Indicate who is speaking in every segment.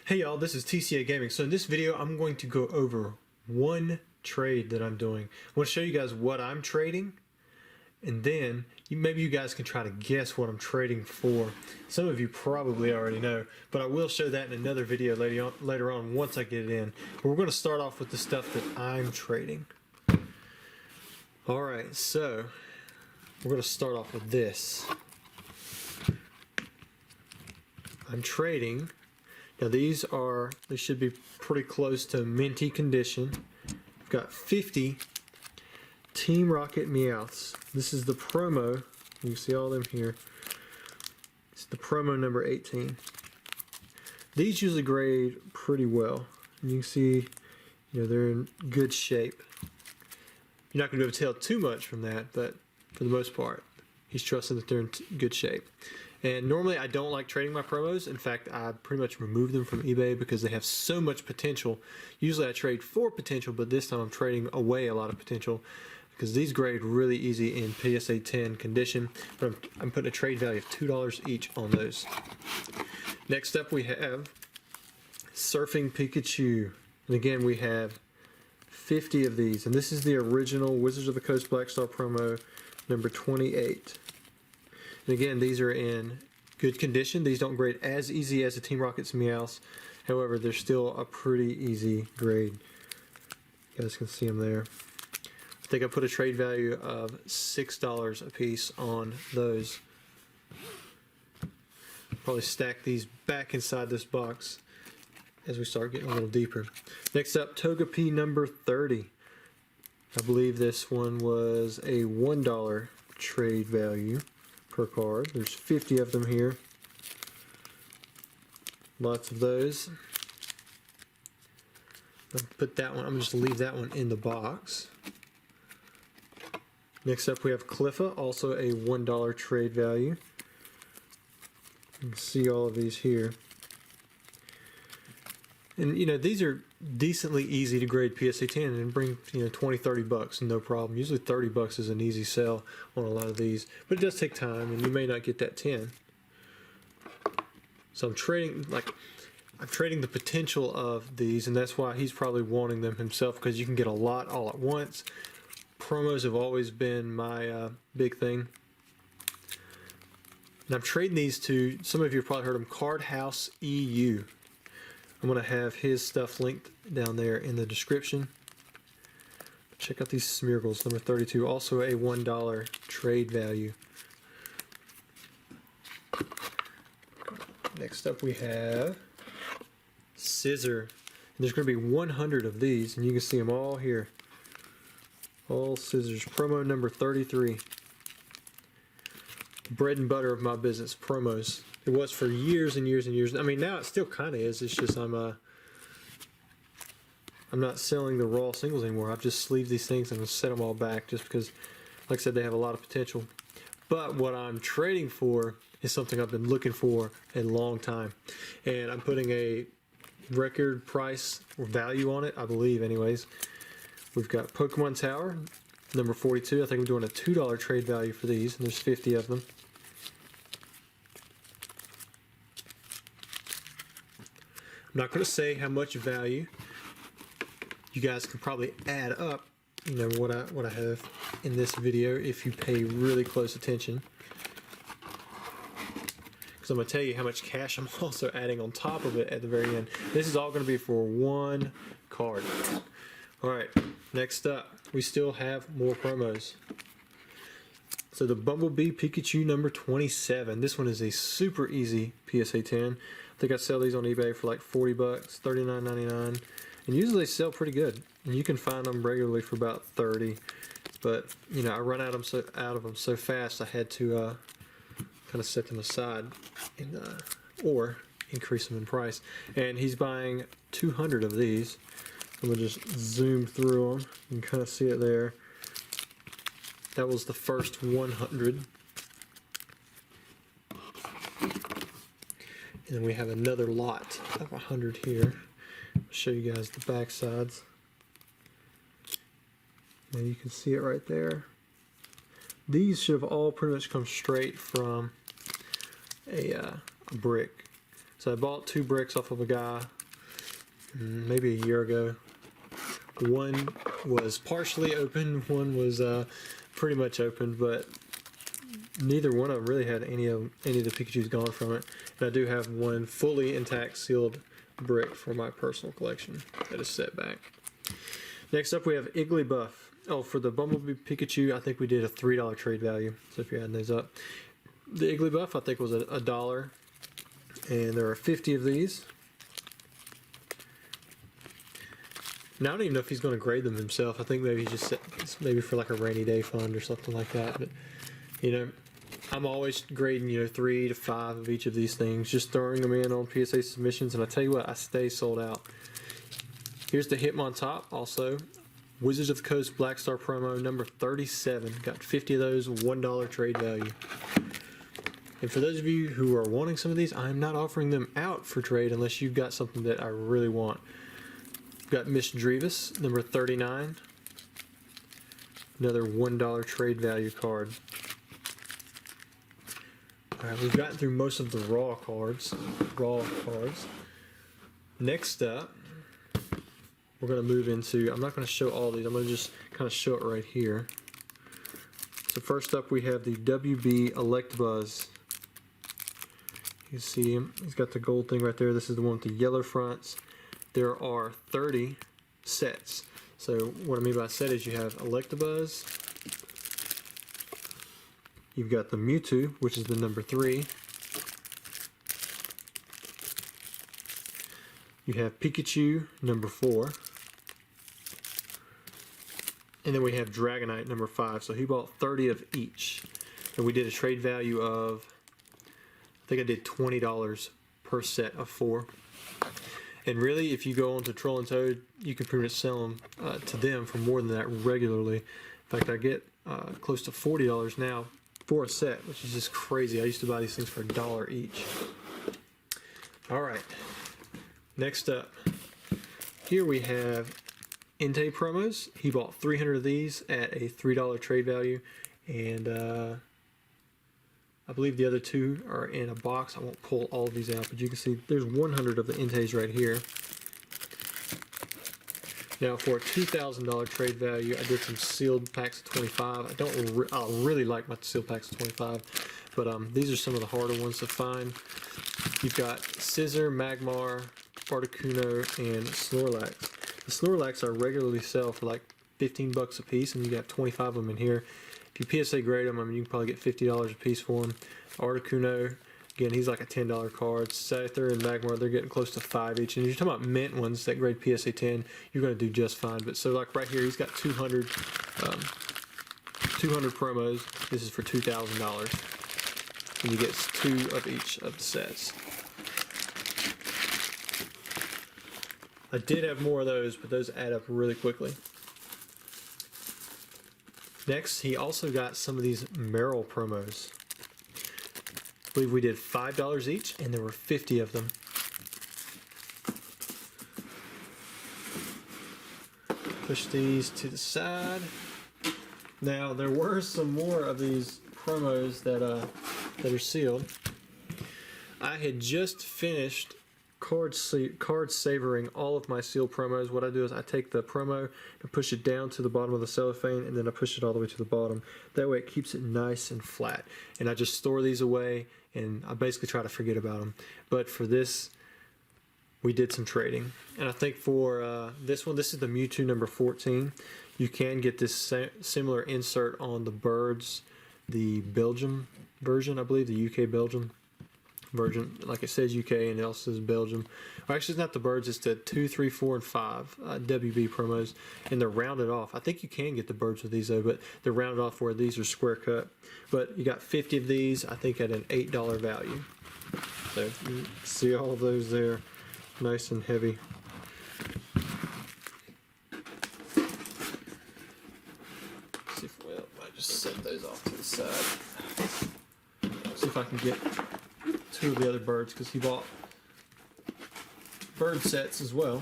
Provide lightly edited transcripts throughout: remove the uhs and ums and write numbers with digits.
Speaker 1: Hey y'all, this is TCA Gaming. So in this video, I'm going to go over one trade that I'm doing. I want to show you guys what I'm trading, and then maybe you guys can try to guess what I'm trading for. Some of you probably already know, but I will show that in another video later on once I get it in. But we're going to start off with the stuff that I'm trading. Alright, so we're going to start off with this. I'm trading. Now they should be pretty close to minty condition. I've got 50 Team Rocket Meowths. This is the promo. You can see all of them here. It's the promo number 18. These usually grade pretty well. And you can see, they're in good shape. You're not going to be able to tell too much from that, but for the most part, he's trusting that they're in good shape. And normally I don't like trading my promos. In fact, I pretty much remove them from eBay because they have so much potential. Usually I trade for potential, but this time I'm trading away a lot of potential because these grade really easy in PSA 10 condition. But I'm putting a trade value of $2 each on those. Next up we have Surfing Pikachu. And again, we have 50 of these. And this is the original Wizards of the Coast Black Star promo number 28. And again, these are in good condition. These don't grade as easy as the Team Rocket's Meowths. However, they're still a pretty easy grade. You guys can see them there. I think I put a trade value of $6 a piece on those. Probably stack these back inside this box as we start getting a little deeper. Next up, Togepi number 30. I believe this one was a $1 trade value per card. There's 50 of them here. Lots of those. I'll put that one, I'm going to just leave that one in the box. Next up we have Cliffa, also a $1 trade value. You can see all of these here. And these are decently easy to grade PSA 10 and bring 20-30 bucks, no problem. Usually 30 bucks is an easy sell on a lot of these, but it does take time and you may not get that 10. So I'm trading the potential of these, and that's why he's probably wanting them himself, because you can get a lot all at once. Promos have always been my big thing. And I'm trading these to, some of you have probably heard of him, CardHouse EU. I'm going to have his stuff linked down there in the description. Check out these Smeargles, number 32, also a $1 trade value. Next up we have Scissor. And there's going to be 100 of these, and you can see them all here. All Scissors, promo number 33. Bread and butter of my business, promos. It was for years and years and years. I mean, now it still kind of is. It's just I'm not selling the raw singles anymore. I've just sleeved these things and set them all back just because, like I said, they have a lot of potential. But what I'm trading for is something I've been looking for a long time. And I'm putting a record price or value on it, I believe anyways. We've got Pokemon Tower, number 42. I think I'm doing a $2 trade value for these, and there's 50 of them. I'm not going to say how much value. You guys can probably add up, what I have in this video if you pay really close attention. Because I'm going to tell you how much cash I'm also adding on top of it at the very end. This is all going to be for one card. Alright, next up, we still have more promos. So the Bumblebee Pikachu number 27. This one is a super easy PSA 10. I think I sell these on eBay for like 40 bucks, $39.99. And usually they sell pretty good. And you can find them regularly for about 30. But, I run out of them so fast I had to kind of set them aside and, or increase them in price. And he's buying 200 of these. I'm going to just zoom through them. You can kind of see it there. That was the first 100. And then we have another lot of 100 here. I'll show you guys the back sides. Now you can see it right there. These should have all pretty much come straight from a brick. So I bought 2 bricks off of a guy maybe a year ago. One was partially open, one was pretty much open, but neither one of them really had any of the Pikachus gone from it. And I do have one fully intact sealed brick for my personal collection that is set back. Next up we have Igglybuff. Oh, for the Bumblebee Pikachu, I think we did a $3 trade value. So if you're adding those up. The Igglybuff I think was $1. And there are 50 of these. Now I don't even know if he's going to grade them himself. I think maybe he just maybe for like a rainy day fund or something like that. But you know, I'm always grading 3 to 5 of each of these things, just throwing them in on PSA submissions. And I tell you what, I stay sold out. Here's the Hitmontop, also Wizards of the Coast Black Star promo number 37. Got 50 of those, $1 trade value. And for those of you who are wanting some of these, I'm not offering them out for trade unless you've got something that I really want. Got Miss Drevis, number 39. Another $1 trade value card. Alright, we've gotten through most of the raw cards. Next up, we're going to move into, I'm not going to show all these, I'm going to just kind of show it right here. So first up we have the WB Electabuzz. You see him, he's got the gold thing right there. This is the one with the yellow fronts. There are 30 sets. So what I mean by set is you have Electabuzz, you've got the Mewtwo, which is the number 3. You have Pikachu, number 4. And then we have Dragonite, number 5. So he bought 30 of each. And we did a trade value of, I think I did $20 per set of 4. And really, if you go on to Troll and Toad, you can pretty much sell them to them for more than that regularly. In fact, I get close to $40 now for a set, which is just crazy. I used to buy these things for $1 each. Alright, next up, here we have Entei promos. He bought 300 of these at a $3 trade value, and I believe the other 2 are in a box. I won't pull all of these out, but you can see there's 100 of the Enteis right here. Now for a $2,000 trade value, I did some sealed packs of 25. I really like my sealed packs of 25, but these are some of the harder ones to find. You've got Scissor, Magmar, Articuno, and Snorlax. The Snorlax I regularly sell for like 15 bucks a piece, and you got 25 of them in here. If you PSA grade them, I mean, you can probably get $50 a piece for them. Articuno, again, he's like a $10 card. Scyther and Magmar, they're getting close to 5 each. And you're talking about mint ones that grade PSA 10, you're going to do just fine. But so like right here, he's got 200 promos. This is for $2,000. And you get 2 of each of the sets. I did have more of those, but those add up really quickly. Next, he also got some of these Meryl promos. I believe we did $5 each, and there were 50 of them. Push these to the side. Now, there were some more of these promos that are sealed. I had just finished card savoring all of my sealed promos. What I do is I take the promo and push it down to the bottom of the cellophane, and then I push it all the way to the bottom. That way it keeps it nice and flat. And I just store these away, and I basically try to forget about them. But for this, we did some trading. And I think for this one, this is the Mewtwo number 14. You can get this similar insert on the Birds, the Belgium version, I believe, the UK Belgium version. Like it says UK and it also says Belgium. Or actually, it's not the Birds, it's the 2, 3, 4, and 5 WB promos, and they're rounded off. I think you can get the Birds with these though, but they're rounded off where these are square cut. But you got 50 of these, I think, at an $8 value. So you see all of those there, nice and heavy. See if, well, I just set those off to the side. See if I can get 2 of the other birds, because he bought bird sets as well.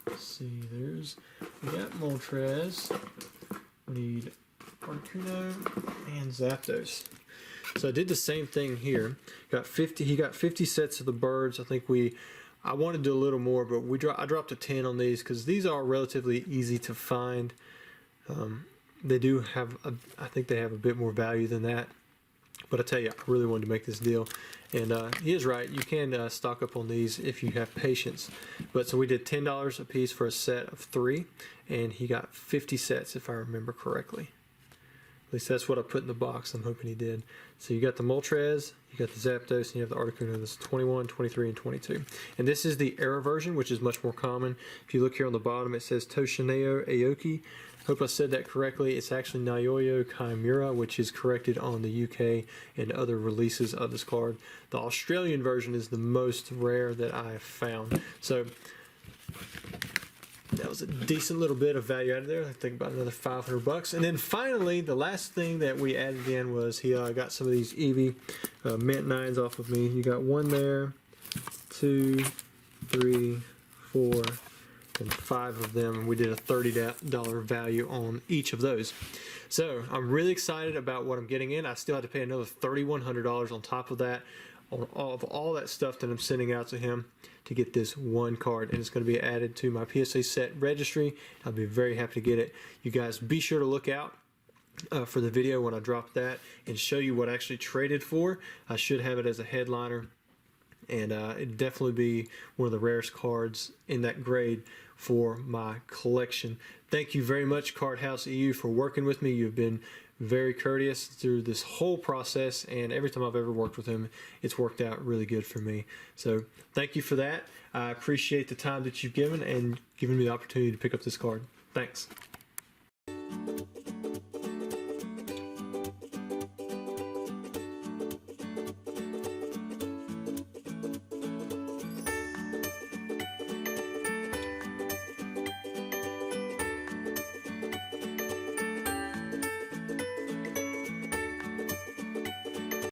Speaker 1: Let's see, we got Moltres. We need Articuno, and Zapdos. So I did the same thing here. Got 50. He got 50 sets of the birds. I think I wanted to do a little more, but I dropped a 10 on these because these are relatively easy to find. They do have, I think they have a bit more value than that. But I tell you, I really wanted to make this deal. And he is right, you can stock up on these if you have patience. But so we did $10 a piece for a set of 3, and he got 50 sets if I remember correctly. At least that's what I put in the box. I'm hoping he did. So you got the Moltres, you got the Zapdos, and you have the Articuno. This is 21, 23, and 22. And this is the error version, which is much more common. If you look here on the bottom, it says Toshineo Aoki. Hope I said that correctly. It's actually Naoyo Chimera, which is corrected on the UK and other releases of this card. The Australian version is the most rare that I have found. So that was a decent little bit of value out of there. I think about another $500. And then finally, the last thing that we added in was he got some of these Eevee Mint 9s off of me. You got 1 there, 2, 3, 4, and 5 of them, and we did a $30 value on each of those. So I'm really excited about what I'm getting in. I still had to pay another $3,100 on top of that, on all that stuff that I'm sending out to him to get this one card, and it's going to be added to my PSA set registry. I'll be very happy to get it. You guys be sure to look out for the video when I drop that and show you what I actually traded for. I should have it as a headliner, and it'd definitely be one of the rarest cards in that grade for my collection. Thank you very much, CardHouse EU, for working with me. You've been very courteous through this whole process, and every time I've ever worked with him, it's worked out really good for me. So thank you for that. I appreciate the time that you've given and given me the opportunity to pick up this card. Thanks.